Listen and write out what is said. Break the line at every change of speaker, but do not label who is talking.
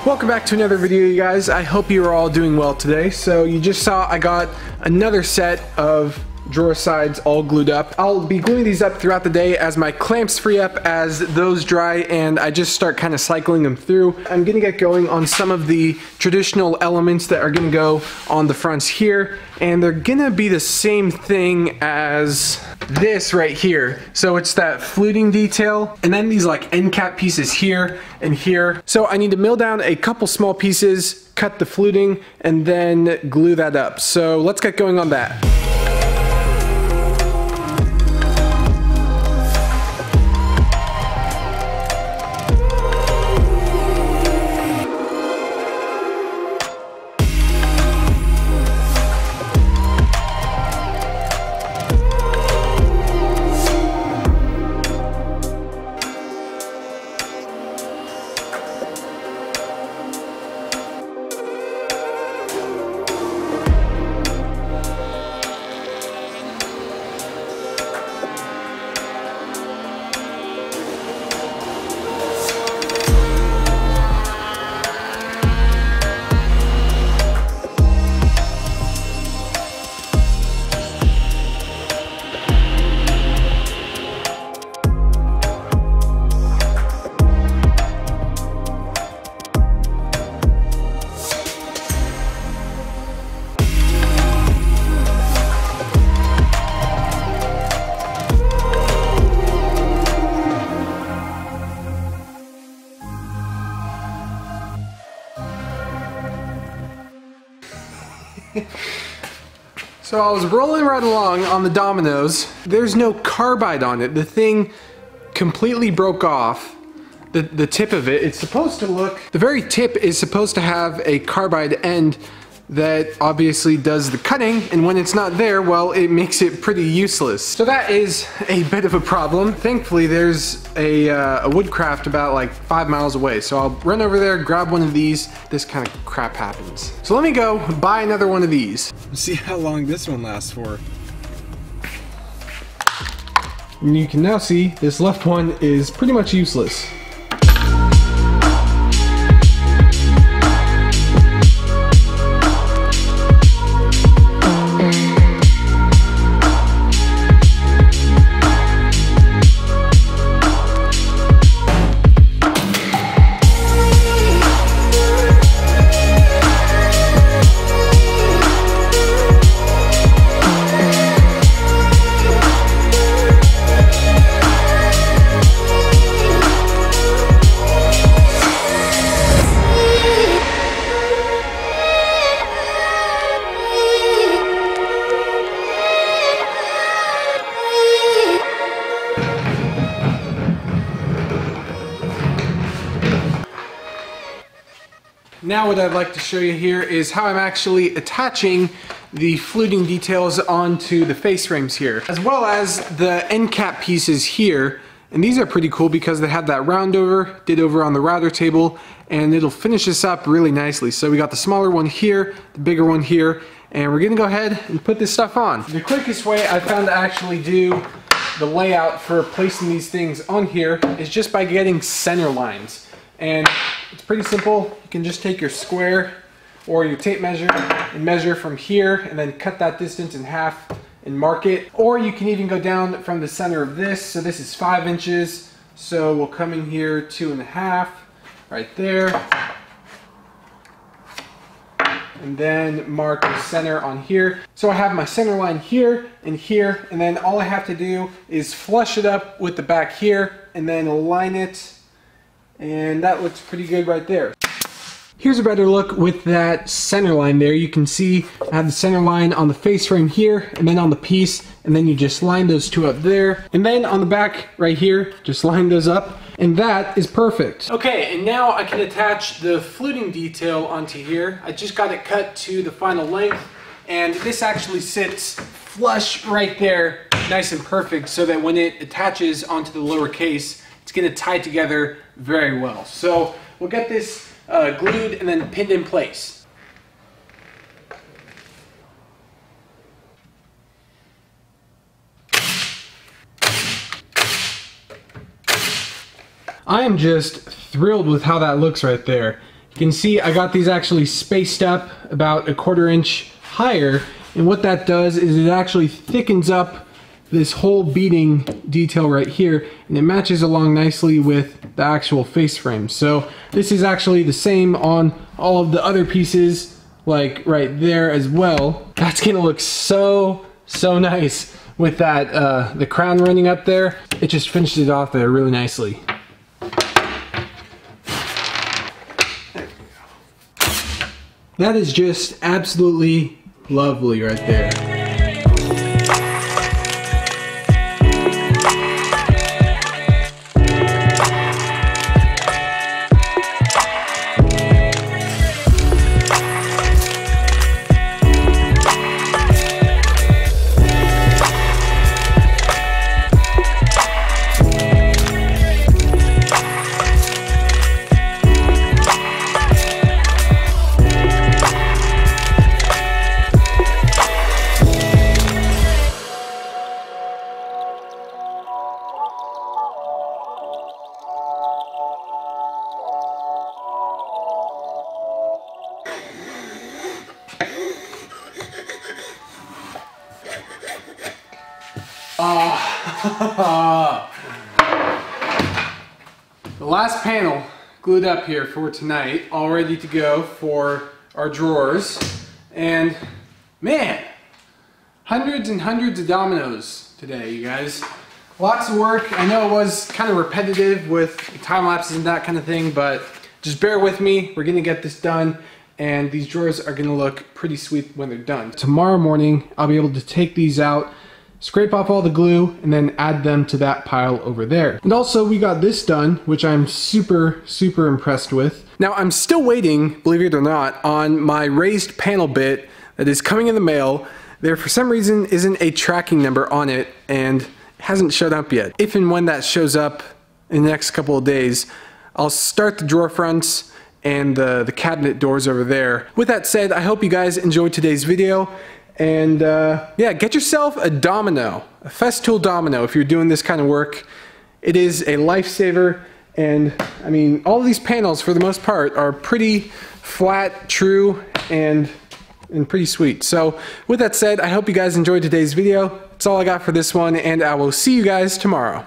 Welcome back to another video, you guys. I hope you are all doing well today. So you just saw I got another set of drawer sides all glued up. I'll be gluing these up throughout the day as my clamps free up as those dry and I just start kind of cycling them through. I'm gonna get going on some of the traditional elements that are gonna go on the fronts here, and they're gonna be the same thing as this right here. So it's that fluting detail and then these like end cap pieces here and here. So I need to mill down a couple small pieces, cut the fluting, and then glue that up. So let's get going on that. So I was rolling right along on the dominoes. There's no carbide on it. The thing completely broke off. The tip of it, it's supposed to look, the very tip is supposed to have a carbide end that obviously does the cutting, and when it's not there, well, it makes it pretty useless. So that is a bit of a problem. Thankfully, there's a woodcraft about like 5 miles away, so I'll run over there, grab one of these. This kind of crap happens. So let me go buy another one of these. See how long this one lasts for. And you can now see this left one is pretty much useless. Now what I'd like to show you here is how I'm actually attaching the fluting details onto the face frames here, as well as the end cap pieces here. And these are pretty cool because they have that round over, did over on the router table, and it'll finish this up really nicely. So we got the smaller one here, the bigger one here, and we're gonna go ahead and put this stuff on. The quickest way I found to actually do the layout for placing these things on here is just by getting center lines. And it's pretty simple. You can just take your square or your tape measure and measure from here and then cut that distance in half and mark it. Or you can even go down from the center of this. So this is 5 inches. So we'll come in here 2.5 right there. And then mark the center on here. So I have my center line here, and then all I have to do is flush it up with the back here and then align it. And that looks pretty good right there. Here's a better look with that center line there. You can see I have the center line on the face frame here and then on the piece, and then you just line those two up there. And then on the back right here, just line those up, and that is perfect. Okay, and now I can attach the fluting detail onto here. I just got it cut to the final length, and this actually sits flush right there, nice and perfect, so that when it attaches onto the lower case, it's gonna tie together very well. So we'll get this glued and then pinned in place. I am just thrilled with how that looks right there. You can see I got these actually spaced up about 1/4 inch higher, and what that does is it actually thickens up this whole beading detail right here, and it matches along nicely with the actual face frame. So this is actually the same on all of the other pieces, like right there as well. That's gonna look so nice with that the crown running up there. It just finishes it off there really nicely. That is just absolutely lovely right there. The last panel glued up here for tonight, all ready to go for our drawers. And man, hundreds and hundreds of dominoes today, you guys. Lots of work. I know it was kind of repetitive with time lapses and that kind of thing, but just bear with me. We're gonna get this done, and these drawers are gonna look pretty sweet when they're done. Tomorrow morning, I'll be able to take these out, scrape off all the glue, and then add them to that pile over there. And also we got this done, which I'm super impressed with. Now I'm still waiting, believe it or not, on my raised panel bit that is coming in the mail. There for some reason isn't a tracking number on it and it hasn't showed up yet. If and when that shows up in the next couple of days, I'll start the drawer fronts and the cabinet doors over there. With that said, I hope you guys enjoyed today's video. And yeah, get yourself a domino, a Festool domino if you're doing this kind of work. It is a lifesaver, and I mean, all of these panels for the most part are pretty flat, true, and pretty sweet. So with that said, I hope you guys enjoyed today's video. That's all I got for this one, and I will see you guys tomorrow.